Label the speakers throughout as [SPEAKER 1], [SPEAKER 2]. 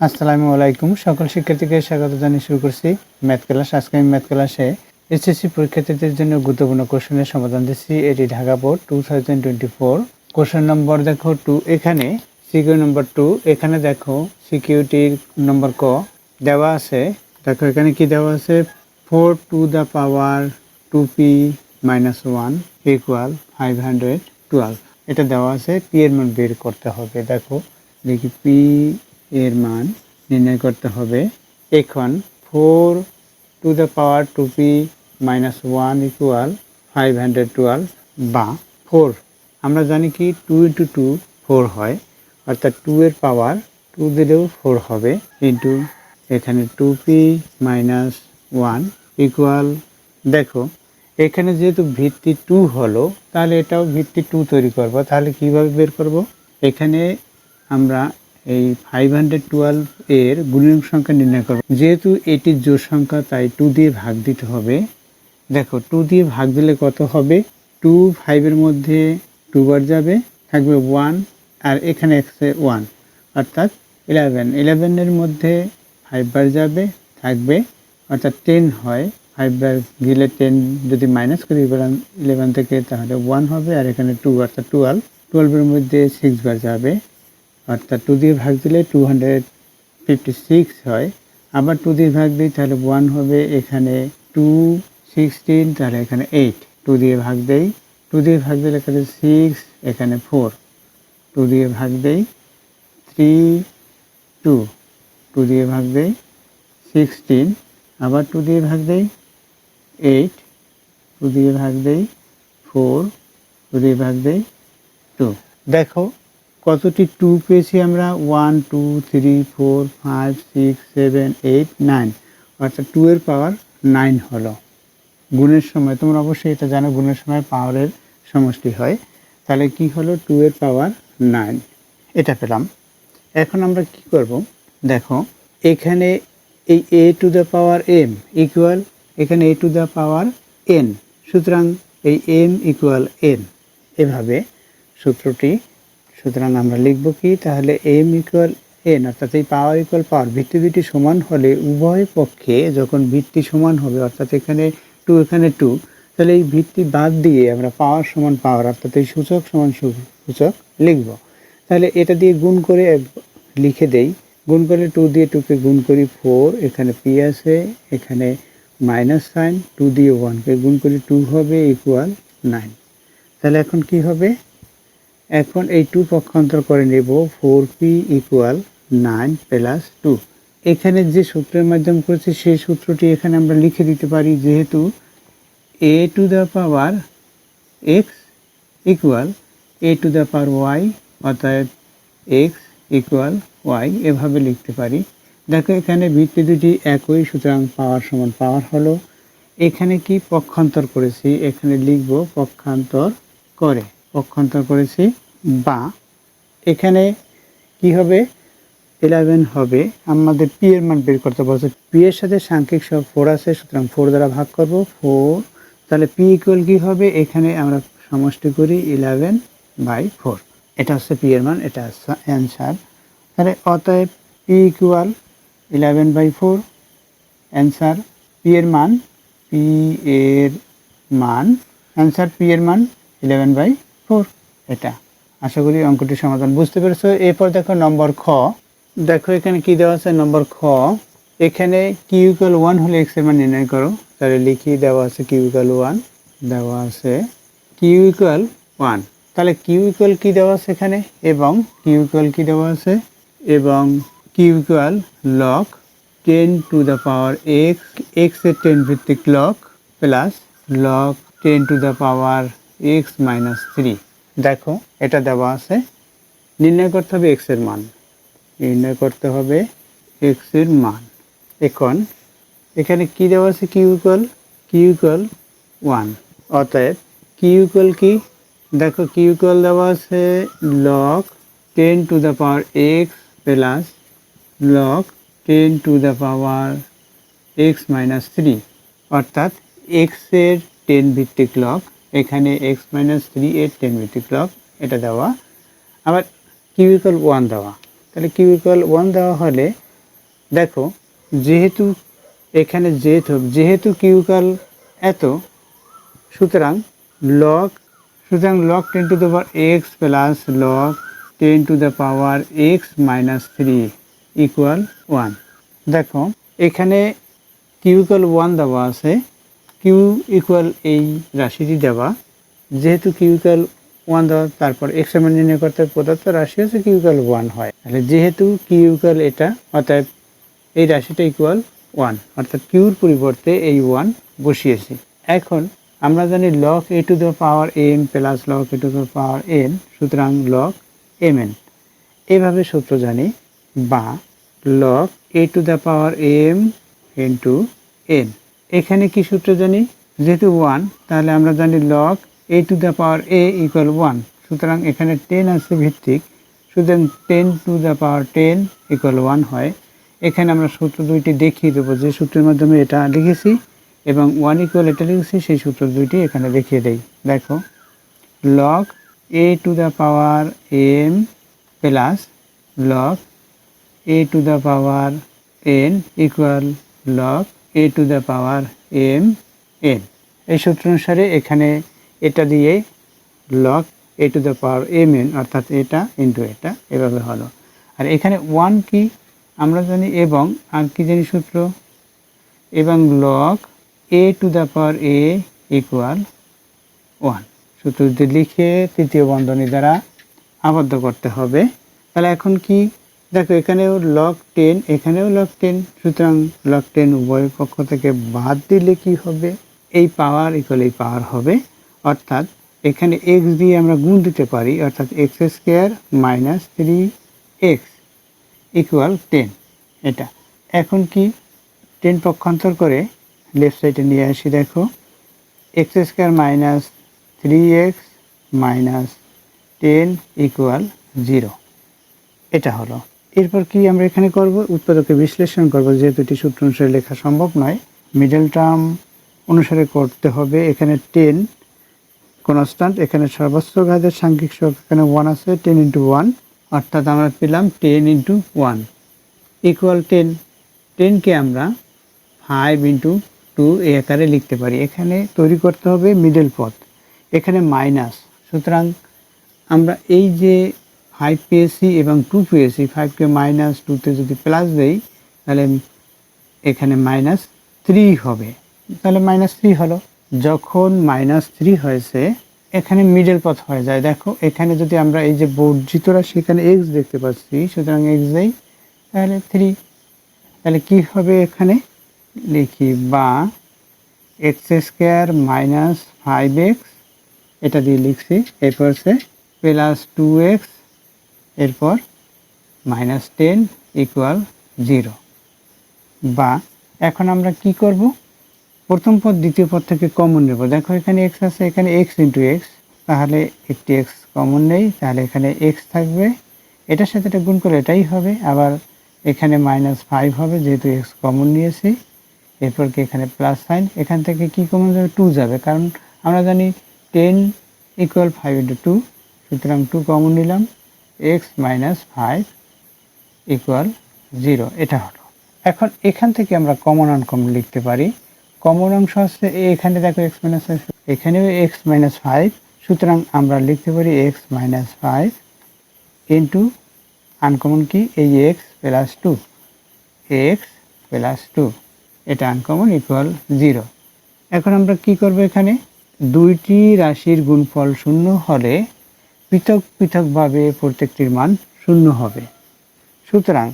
[SPEAKER 1] আসসালামু আলাইকুম। সকল শিক্ষার্থীকে স্বাগত জানিয়ে শুরু করছি ম্যাথ ক্লাস। আজকে আমি ম্যাথ ক্লাসে এসএসসি পরীক্ষার্থীদের জন্য গুরুত্বপূর্ণ কোশ্চেনের সমাধান দিচ্ছি। এটি ঢাকা বোর্ড 2024। কোশ্চেন নম্বর দেখো 2, এখানে সিকিউ নম্বর 2, এখানে দেখো সিকিউরিটির নম্বর ক দেওয়া আছে। দেখো এখানে কি দেওয়া আছে, 4 two the power 2p minus 1 equal 512। এটা দেওয়া আছে, পি এর মান বের করতে হবে। দেখো দেখি পি এর মান নির্ণয় করতে হবে। এখন 4 two the power 2p minus 1 equal 512 বা 4, আমরা জানি কি 2 ইন্টু 2 4 হয়, অর্থাৎ 2 এর পাওয়ার 2 দিলেও 4 হবে, ইন্টু এখানে 2p মাইনাস 1 ইকুয়াল, দেখো এখানে যেহেতু ভিত্তি 2 হলো, তাহলে এটাও ভিত্তি 2 তৈরি করব। তাহলে কিভাবে বের করব, এখানে আমরা এই 512 এর গুণনীয়ক সংখ্যা নির্ণয় করব। যেহেতু এটি জোড় সংখ্যা, তাই 2 দিয়ে ভাগ দিতে হবে। দেখো 2 দিয়ে ভাগ দিলে কত হবে, 2 5 এর মধ্যে 2 বার যাবে, থাকবে 1, আর এখানে আছে 1, অর্থাৎ 11 এর মধ্যে 5 বার যাবে, থাকবে, অর্থাৎ 10 হয়। 5 বার গেলে 10 যদি মাইনাস করি 11 থেকে, তাহলে 1 হবে, আর এখানে 2, অর্থাৎ 12 এর মধ্যে 6 বার যাবে, অর্থাৎ 2 দিয়ে ভাগ দিলে 256 হয়। আবার 2 দিয়ে ভাগ দিই, তাহলে 1 হবে, এখানে 2 16, তাহলে এখানে 8। 2 দিয়ে ভাগ দেই, 2 দিয়ে ভাগ দিলে এখানে 6, এখানে 4। 2 দিয়ে ভাগ দেই 3 2, 2 দিয়ে ভাগ দেই 16, আবার 2 দিয়ে ভাগ দেই 8, 2 দিয়ে ভাগ দেই 4, 2 দিয়ে ভাগ দেই 2। দেখো কতটি 2 পেয়েছি আমরা, 1 2 3 4 5 6 7 8 9, অর্থাৎ 2 এর পাওয়ার 9 হলো। গুণের সময় তোমরা অবশ্যই এটা জানো, গুণের সময় পাওয়ারের সমষ্টি হয়। তাহলে কি হলো, 2 এর পাওয়ার 9, এটা পেলাম। এখন আমরা কি করব, দেখো এখানে এই a to the power m equal, এখানে a to the power n, সুতরাং এই m ইকুয়াল n, এভাবে সূত্রটি। সুতরাং আমরা লিখব কি, তাহলে m ইকুয়াল n, অর্থাৎ এই পাওয়ার ইকুয়াল পাওয়ার, ভিত্তি দুটি সমান হলে উভয় পক্ষে যখন ভিত্তি সমান হবে, অর্থাৎ এখানে 2 এখানে 2, তাহলে এই ভিত্তি বাদ দিয়ে আমরা পাওয়ার সমান পাওয়ার, অর্থাৎ এই সূচক সমান সূচক লিখব। তাহলে এটা দিয়ে গুণ করে লিখে দেই, গুণ করে 2 দিয়ে 2কে গুণ করি 4, এখানে p আছে, এখানে মাইনাস সাইন, 2 দিয়ে 1কে গুণ করি 2 হবে ইকুয়াল 9। তাহলে এখন কি হবে, এখন এই 2 পক্ষান্তর করে নেব, 4p ইকুয়াল 9 প্লাস 2। এখানে যে সূত্রের মাধ্যমে করেছি সেই সূত্রটি এখানে আমরা লিখে দিতে পারি, যেহেতু a to the power x equal a to the power y, অর্থাৎ x ইকুয়াল y, এভাবে লিখতে পারি। দেখো এখানে ভিত্তি দুটি একই, সুতরাং পাওয়ার সমান পাওয়ার হলো। এখানে কি পক্ষান্তর করেছি, এখানে লিখব পক্ষান্তর করে, পক্ষান্তর করেছি, বা এখানে কি হবে, 11 হবে। আমাদের পি এর মান বের করতে বলছে, পি এর সাথে সাংখ্যিক সহগ 4 আছে, সুতরাং 4 দ্বারা ভাগ করব 4, তাহলে পি ইকুয়াল কি হবে, এখানে আমরা সমষ্টি করি 11/4, এটা হচ্ছে পি এর মান, এটা হচ্ছে অ্যান্সার। তাহলে অতএব পি ইকুয়াল 11/4, অ্যান্সার পি এর মান, পি এর মান, অ্যান্সার পি এর মান 11/4। এটা আশা করি অঙ্কটির সমাধান বুঝতে পেরেছো। এরপর দেখো নম্বর খ, দেখো এখানে কি দেওয়া আছে, নম্বর খ, এখানে কিউ ইকুয়াল 1 হলে x এর মান নির্ণয় করো। তাহলে লিখি, দেওয়া আছে কিউ ইকুয়াল 1, দেওয়া আছে কিউ ইকুয়াল 1, তাহলে কিউ ইকুয়াল কি দেওয়া আছে এখানে, এবং কিউ ইকুয়াল কি দেওয়া আছে, এবং Q equal log 10 to the power x, x এর 10 ভিত্তিক লগ, plus log 10 to the power x minus 3। দেখো এটা দেওয়া আছে, নির্ণয় করতে হবে x এর মান, নির্ণয় করতে হবে x এর মান। এখন এখানে কি দেওয়া আছে, কিউ ইকুয়াল 1, অতএব কিউ ইকুয়াল কি, দেখো কিউ ইকুয়াল দেওয়া আছে log 10 to the power x plus log 10 to the power x minus 3, অর্থাৎ x এর 10 ভিত্তিক লগ, এখানে x মাইনাস 3 এর 10 ভিত্তিক লগ, এটা দেওয়া। আবার কিউ ইকুয়াল 1 দেওয়া, তাহলে কিউ ইকুয়াল 1 দেওয়া হলে দেখো যেহেতু এখানে যেহেতু কিউকাল এত, সুতরাং log 10 to the power x plus log 10 to the power x minus 3 equal 1। দেখো এখানে কিউ ইকুয়াল 1 দেওয়া আছে, কিউ ইকুয়াল এই রাশিটি দেওয়া, যেহেতু কিউ ইকুয়াল 1 দেওয়া, তারপর এক্স এর মান নির্ণয় করতে প্রদত্ত রাশি হচ্ছে কিউ ইকুয়াল 1 হয়। তাহলে যেহেতু কিউ ইকুয়াল এটা, অর্থাৎ এই রাশিটা ইকুয়াল 1, অর্থাৎ কিউর পরিবর্তে এই 1 বসিয়েছি। এখন আমরা জানি log A to the power M plus log A to the power N, সুতরাং লগ এম এন, এভাবে সূত্র জানি। বা log A to the power M into N, এখানে কি সূত্র জানি, যেহেতু 1 তাহলে আমরা জানি log A to the power A equal 1, সুতরাং এখানে 10 আছে ভিত্তিক, সুতরাং 10 টু দ্য পাওয়ার 10 ইকুয়াল 1 হয়। এখানে আমরা সূত্র দুইটি দেখিয়ে দেবো, যে সূত্রের মাধ্যমে এটা লিখেছি এবং 1 ইকুয়াল এটা লিখেছি, সেই সূত্র দুইটি এখানে দেখিয়ে দেই। দেখো log A to the power M plus log A to the power N equal log A to the power M N. এই সূত্র অনুসারে এখানে এটা দিয়ে log A to the power M N, অর্থাৎ এটা ইন্টু এটা, এভাবে হলো। আর এখানে 1 কি আমরা জানি, এবং আর কি জানি সূত্র, এবং log A to the power A equal 1, সূত্রটি লিখে তৃতীয় বন্ধনী দ্বারা আবদ্ধ করতে হবে। তাহলে এখন কি দেখো, এখানেও লগ 10, এখানেও লগ 10, সুতরাং লগ 10 উভয় পক্ষ থেকে বাদ দিলে কি হবে, এই পাওয়ার ইকুয়াল এই পাওয়ার হবে, অর্থাৎ এখানে এক্স দিয়ে আমরা গুণ দিতে পারি, অর্থাৎ x square minus 3x equal 10। এটা এখন কি 10 পক্ষান্তর করে লেফট সাইডে নিয়ে আসি। দেখো x square minus 3x minus 10 equal 0, এটা হলো। এরপর কি আমরা এখানে করব, উৎপাদকে বিশ্লেষণ করব, যেহেতু এটি সূত্র অনুসারে লেখা সম্ভব নয়, মিডল টার্ম অনুসারে করতে হবে। এখানে 10 কনস্ট্যান্ট, এখানে সর্বোচ্চ ঘাতের সাংখ্যিক সহগ এখানে 1 আছে, 10 ইন্টু 1, অর্থাৎ আমরা পেলাম 10 ইন্টু 1 ইকুয়াল 10। 10কে আমরা 5 ইন্টু 2 এই আকারে লিখতে পারি। এখানে তৈরি করতে হবে মিডল পথ, এখানে মাইনাস, সুতরাং আমরা এই যে 5 পেয়েছি এবং 2 পেয়েছি, 5কে মাইনাস 2তে যদি প্লাস দেই তাহলে এখানে মাইনাস 3 হবে, তাহলে মাইনাস 3 হলো। যখন মাইনাস 3 হয়েছে এখানে মিডল পথ হয়ে যায়। দেখো এখানে যদি আমরা এই যে বর্জিত রাশি এখানে x দেখতে পাচ্ছি, সুতরাং x দেই, তাহলে 3, তাহলে কি হবে, এখানে লিখি বা এক্স স্কোয়ার মাইনাস 5x, এটা দিয়ে লিখছি, এরপর হচ্ছে প্লাস 2x, এরপর মাইনাস 10 ইকুয়াল 0। বা এখন আমরা কি করব, প্রথম পদ দ্বিতীয় পদ থেকে কমন নেব। দেখো এখানে x আছে, এখানে x ইন্টু এক্স, তাহলে একটি x কমন নেই, তাহলে এখানে x থাকবে, এটার সাথে এটা গুণ করে এটাই হবে, আবার এখানে মাইনাস 5 হবে যেহেতু x কমন নিয়েছি, এরপর কি এখানে প্লাস সাইন, এখান থেকে কি কমন যাবে, 2 যাবে, কারণ আমরা জানি 10 ইকুয়াল 5 ইন্টু 2, সুতরাং 2 কমন নিলাম, x মাইনাস 5 ইকুয়াল 0, এটা হলো। এখন এখান থেকে আমরা কমন আনকমন লিখতে পারি। কমন অংশ হচ্ছে এখানে দেখো x মাইনাস 5, এখানেও x মাইনাস 5, সুতরাং আমরা লিখতে পারি x মাইনাস 5 ইন্টু আনকমন কি এই x প্লাস 2, x প্লাস 2, এটা আনকমন ইকুয়াল 0। এখন আমরা কি করব, এখানে দুইটি রাশির গুণফল শূন্য হলে পৃথক পৃথকভাবে প্রত্যেকটির মান শূন্য হবে, সুতরাং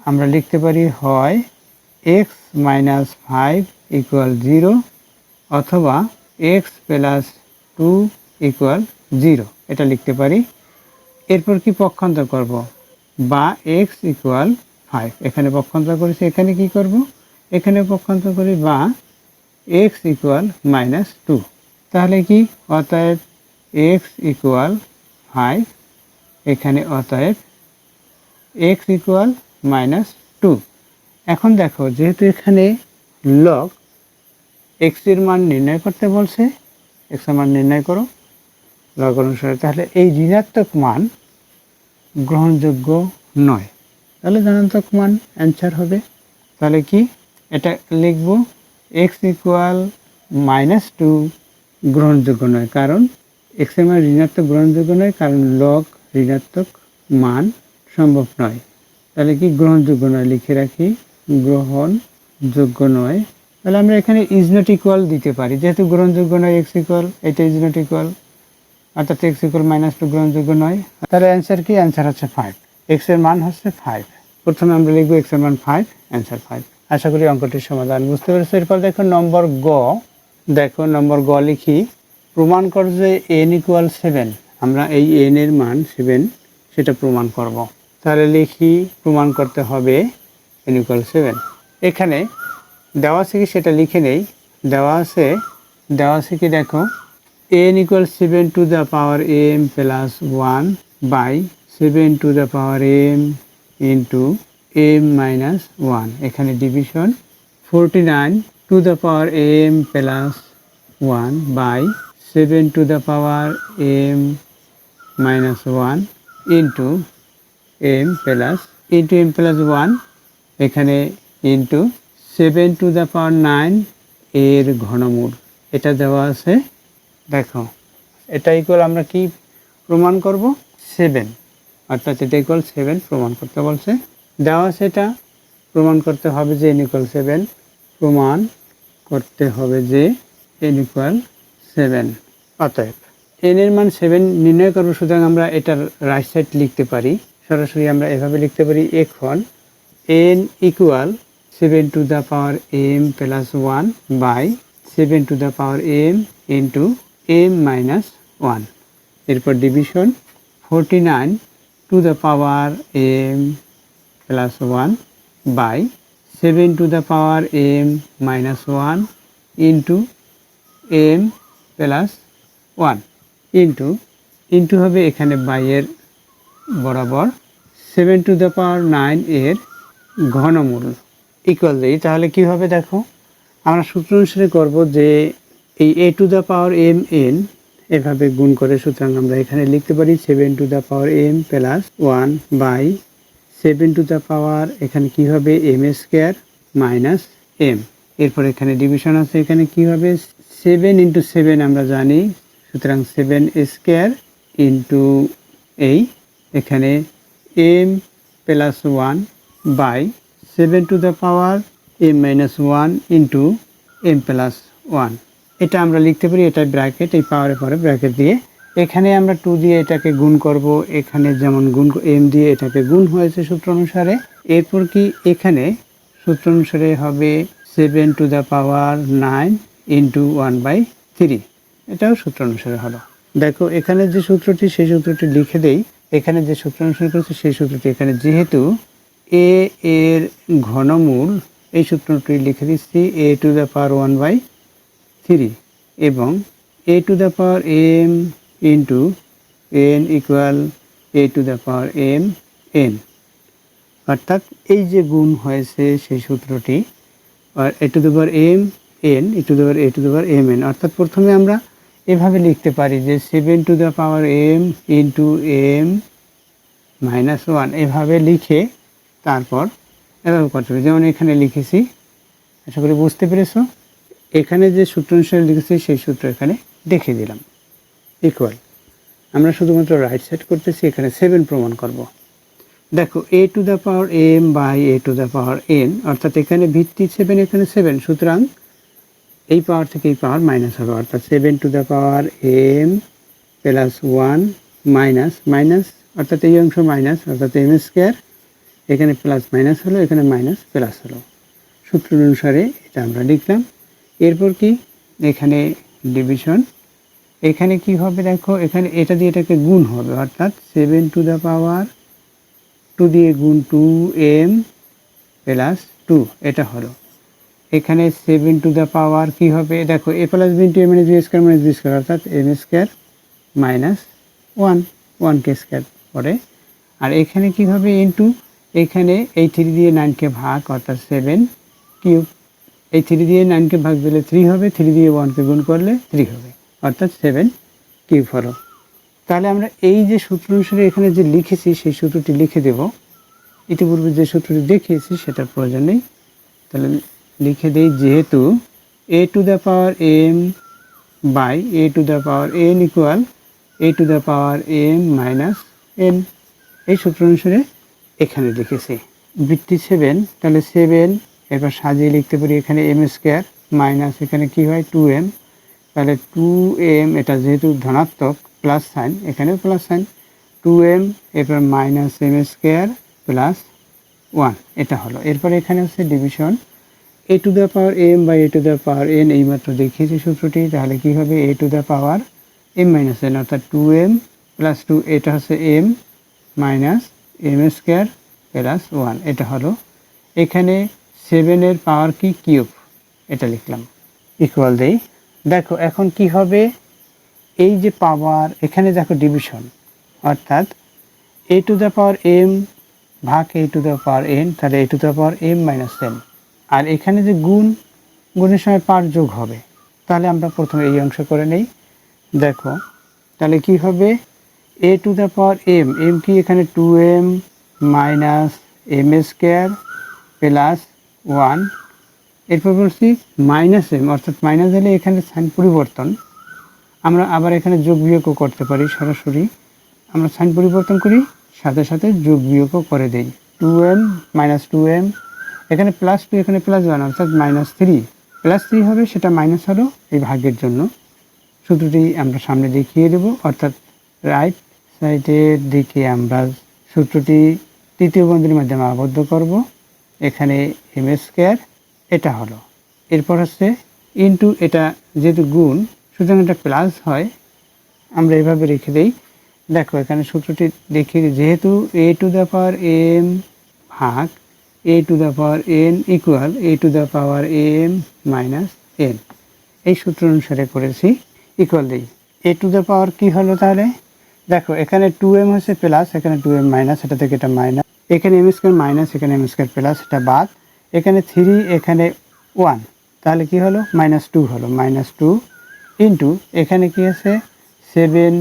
[SPEAKER 1] আমরা লিখতে পারি হয় x মাইনাস 5 ইকুয়াল 0 অথবা x প্লাস 2 ইকুয়াল 0, এটা লিখতে পারি। এরপর কি পক্ষান্তর করব, বা x ইকুয়াল 5, এখানে পক্ষান্তর করেছি, এখানে কি করব, এখানে পক্ষান্তর করি, বা x ইকুয়াল মাইনাস 2, তাহলে কি অতএব x ইকুয়াল 5, এখানে অতএব x ইকুয়াল মাইনাস 2। এখন দেখো যেহেতু এখানে লগ x এর মান নির্ণয় করতে বলছে, x এর মান নির্ণয় করো লগ অনুসারে, তাহলে এই ঋণাত্মক মান গ্রহণযোগ্য নয়। তাহলে ধনাত্মক মান অ্যান্সার হবে। তাহলে কি এটা লিখব এক্স ইকুয়াল -2 গ্রহণযোগ্য নয়, কারণ এক্সের মান ঋণাত্মক গ্রহণযোগ্য নয়, কারণ লগ ঋণাত্মক মান সম্ভব নয়। তাহলে কি গ্রহণযোগ্য নয় লিখে রাখি, গ্রহণযোগ্য নয়। তাহলে আমরা এখানে ইজ নট ইকুয়াল দিতে পারি, যেহেতু গ্রহণযোগ্য নয় এক্স ইকুয়াল, এটা ইজ নট ইকুয়াল, অর্থাৎ এক্স ইকুয়াল -2 গ্রহণযোগ্য নয়। তাহলে অ্যান্সার কি? অ্যান্সার হচ্ছে 5, এক্সের মান হচ্ছে 5। প্রথমে আমরা লিখবো এক্সের মান 5, অ্যান্সার 5। আশা করি অঙ্কটির সমাধান বুঝতে পেরেছো। এরপর দেখো নম্বর গ। দেখো নম্বর গ লিখি, প্রমাণ কর যে n ইকুয়াল 7। আমরা এই n এর মান 7 সেটা প্রমাণ করব। তাহলে লিখি প্রমাণ করতে হবে n ইকুয়াল 7। এখানে দেওয়া আছে কি সেটা লিখে নেই। দেওয়া আছে কি দেখো, n equal 7 to the power m plus 1 by 7 to the power m into m minus 1। এখানে division 49 to the power m plus 1 by 7 to the power m minus 1 into m plus 1, এখানে ইন্টু 7 টু দ্য পাওয়ার 9 এর ঘনমূল। এটা দেওয়া আছে। দেখো এটা equal আমরা কি প্রমাণ করব? 7, অর্থাৎ এটা ইকুয়াল 7 প্রমাণ করতে বলছে। দেওয়া আছে এটা প্রমাণ করতে হবে যে n ইকুয়াল 7, প্রমাণ করতে হবে যে n ইকুয়াল 7। অতএব n এর মান 7 নির্ণয় করব, সুতরাং আমরা এটার রাইট সাইড লিখতে পারি। সরাসরি আমরা এভাবে লিখতে পারি, এখন n equal 7 to the power m plus 1 by 7 to the power m into m minus 1। এরপর division 49 to the power m plus 1 by 7 to the power m minus 1 into m plus 1 into হবে এখানে বাইয়ের বরাবর 7 to the পাওয়ার 9 এর ঘনমূল equal দিই। তাহলে কি হবে দেখো, আমরা সূত্র অনুসারে করব যে এই a to the power m n এভাবে গুণ করে, সুতরাং আমরা এখানে লিখতে পারি 7 to the power m plus 1 by 7 to the power, এখানে কি হবে m স্কয়ার মাইনাস m। এরপর এখানে ডিভিশন আছে, এখানে কি হবে 7 ইন্টু 7 আমরা জানি, সুতরাং 7 স্কয়ার ইন্টু এখানে m plus 1 by 7 to the power m minus 1 into m plus 1। এটা আমরা লিখতে পারি, এটা ব্র্যাকেট, এই পাওয়ারের পরে ব্র্যাকেট দিয়ে এখানে আমরা 2 দিয়ে এটাকে গুণ করব। এখানে যেমন গুণ m দিয়ে এটাকে গুণ হয়েছে সূত্র অনুসারে। এরপর কি এখানে সূত্র অনুসারে হবে 7 টু দ্য পাওয়ার 9 ইন্টু 1/3, এটাও সূত্র অনুসারে হলো। দেখো এখানে যে সূত্রটি সেই সূত্রটি লিখে দেই। এখানে যে সূত্র অনুসারে করেছে সেই সূত্রটি এখানে, যেহেতু a এর ঘনমূল, এই সূত্রটি লিখে দিচ্ছি a টু দ্য পাওয়ার 1/3 এবং a to the power m into n equal a to the power m n, অর্থাৎ এই যে গুণ হয়েছে সেই সূত্রটি, আর a to the power m n e two the power a to the power m n। অর্থাৎ প্রথমে আমরা এভাবে লিখতে পারি যে 7 to the power m into m minus 1, এভাবে লিখে তারপর এভাবে করতে হবে, যেমন এখানে লিখেছি। আশা করি বুঝতে পেরেছো। এখানে যে সূত্র অনুসারে লিখেছি সেই সূত্র এখানে দেখিয়ে দিলাম। ইকুয়াল আমরা শুধুমাত্র রাইট সাইড করতেছি, এখানে 7 প্রমাণ করব। দেখো a to the power m by a to the power n, অর্থাৎ এখানে ভিত্তি 7, এখানে 7, সুতরাং এই পাওয়ার থেকে এই পাওয়ার মাইনাস হবে, অর্থাৎ 7 to the power m plus 1 minus, অর্থাৎ এই অংশ মাইনাস, অর্থাৎ m স্কয়ার, এখানে প্লাস মাইনাস হলো, এখানে মাইনাস প্লাস হলো। সূত্র অনুসারে এটা আমরা লিখলাম। এরপর কি এখানে ডিভিশন, এখানে কি হবে দেখো, এখানে এটা দিয়ে এটাকে গুণ হবে, অর্থাৎ 7 টু দ্য পাওয়ার 2 দিয়ে গুণ 2m প্লাস 2, এটা হলো। এখানে 7 টু দ্য পাওয়ার কি হবে দেখো, a plus b into a minus b square minus b square, অর্থাৎ m স্কয়ার মাইনাস 1কে স্কয়ার পরে। আর এখানে কি হবে ইন্টু, এখানে এই 3 দিয়ে 9কে ভাগ, অর্থাৎ 7 কিউব। এই 3 দিয়ে 9কে ভাগ দিলে 3 হবে, 3 দিয়ে 1কে গুণ করলে 3 হবে, অর্থাৎ 7 কিউব হলো। তাহলে আমরা এই যে সূত্র অনুসারে এখানে যে লিখেছি সেই সূত্রটি লিখে দেব। ইতিপূর্বে যে সূত্রটি দেখিয়েছি সেটার প্রয়োজন নেই। তাহলে লিখে দিই, যেহেতু a to the power m by a to the power n equal a to the power m minus n, এই সূত্র অনুসারে এখানে লিখেছি। বৃত্তি 7, তাহলে 7 এবার সাজিয়ে লিখতে পারি এখানে m স্কোয়ার মাইনাস এখানে কি হয় 2m, তাহলে 2m এটা যেহেতু ধনাত্মক প্লাস সাইন, এখানেও প্লাস সাইন 2m, এরপর মাইনাস m স্কোয়ার প্লাস 1, এটা হলো। এরপর এখানে হচ্ছে division a to the power m by a to the power n, এইমাত্র দেখিয়েছি সূত্রটি। তাহলে কি হবে a to the power m minus n, অর্থাৎ 2m প্লাস 2, এটা হচ্ছে m minus m square plus 1, এটা হলো। এখানে 7 এর পাওয়ার কি কিউব, এটা লিখলাম, ইকুয়াল দেই। দেখো এখন কি হবে, এই যে পাওয়ার এখানে দেখো ডিভিশন, অর্থাৎ a to the power m ভাগ a to the power n, তাহলে a to the power m minus n। আর এখানে যে গুণের সময় পাওয়ার যোগ হবে, তাহলে আমরা প্রথমে এই অংশ করে নেই। দেখো তাহলে কি হবে, a to the power m কি এখানে 2m minus m square plus 1, এরপর বলছি মাইনাস m, অর্থাৎ মাইনাস হলে এখানে সাইন পরিবর্তন, আমরা আবার এখানে যোগ বিয়োগও করতে পারি, সরাসরি আমরা সাইন পরিবর্তন করি, সাথে সাথে যোগ বিয়োগও করে দিই। 2m মাইনাস 2m, এখানে প্লাস 2 এখানে প্লাস 1, অর্থাৎ মাইনাস 3, প্লাস 3 হবে, সেটা মাইনাস হলো এই ভাগের জন্য। সূত্রটি আমরা সামনে দেখিয়ে দেব, অর্থাৎ রাইট সাইডের দিকে আমরা সূত্রটি তৃতীয় বন্ধনীর মাধ্যমে আবদ্ধ করব। এখানে m স্কোয়ার, এটা হলো। এরপর হচ্ছে ইনটু, এটা যেহেতু গুণ সুতরাং এটা প্লাস হয়, আমরা এভাবে রেখে দেই। দেখো এখানে সূত্রটি দেখিয়ে দিই, যেহেতু a to the power m ভাগ a to the power n equal a to the power m minus n, এই সূত্র অনুসারে করেছি, ইকুয়াল দিই। a টু দ্য পাওয়ার কী হলো তাহলে, দেখো এখানে 2m হচ্ছে প্লাস, এখানে 2m মাইনাস, এটা থেকে এটা মাইনাস, এখানে m স্কোয়ার মাইনাস, এখানে m স্কোয়ার প্লাস, এটা বাদ, এখানে 3, এখানে 1, তাহলে কি হলো মাইনাস 2 হলো, মাইনাস 2 ইন্টু এখানে কি আছে 7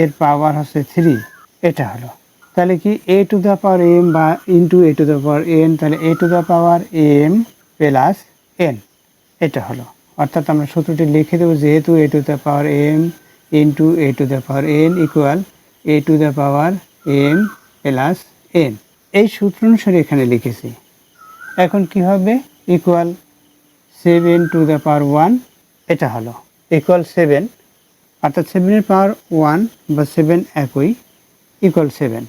[SPEAKER 1] এর পাওয়ার হচ্ছে 3, এটা হলো। তাহলে কি a to the power m বা into a to the power n, তাহলে a to the power m plus n, এটা হলো। অর্থাৎ আমরা সূত্রটি লিখে দেবো, যেহেতু a to the power m into a to the power n equal a to the power m plus n, এই সূত্র অনুসারে এখানে লিখেছি। এখন কি হবে, ইকুয়াল 7 টু দ্য পাওয়ার 1, এটা হলো ইকুয়াল 7, অর্থাৎ 7 এর পাওয়ার 1 বা 7 একই, ইকুয়াল 7,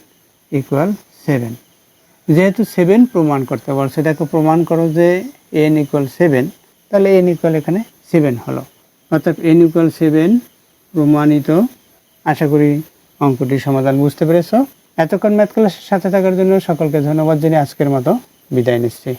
[SPEAKER 1] ইকুয়াল 7। যেহেতু 7 প্রমাণ করতে বলছে, দেখো প্রমাণ করো যে n ইকুয়াল 7, তাহলে n ইকুয়াল এখানে 7 হলো, অর্থাৎ n ইকুয়াল 7 প্রমাণিত। আশা করি অঙ্কটির সমাধান বুঝতে পেরেছ। এতক্ষণ ম্যাথ ক্লাসের সাথে থাকার জন্য সকলকে ধন্যবাদ জানিয়ে আজকের মতো বিদায় নিচ্ছি।